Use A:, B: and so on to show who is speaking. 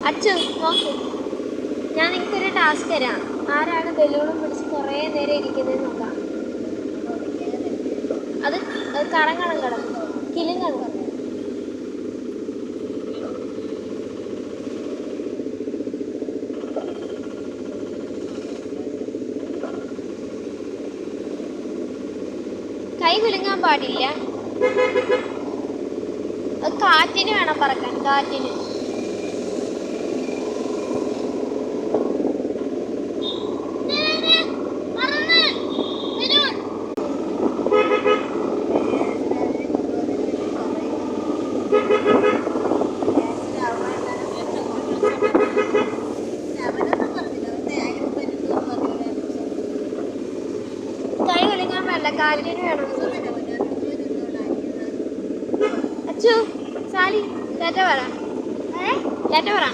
A: അച്ചു നോക്ക്, ഞാൻ നിങ്ങൾക്കൊരു ടാസ്ക് തരാം. ആരാണ് ബലൂണും പിടിച്ച് കുറേ നേരം ഇരിക്കുന്നത് നോക്കാം. അത് കറങ്ങണം, കിലുങ്ങണം. കൈ കുലുങ്ങാൻ പാടില്ല. കാറ്റിന് വേണം പറക്കാൻ, കാറ്റിന്. കൈ കുലുങ്ങാൻ പാടില്ല, കാറ്റിന് വേണം. അച്ചു, സാലി ടാറ്റ പറ.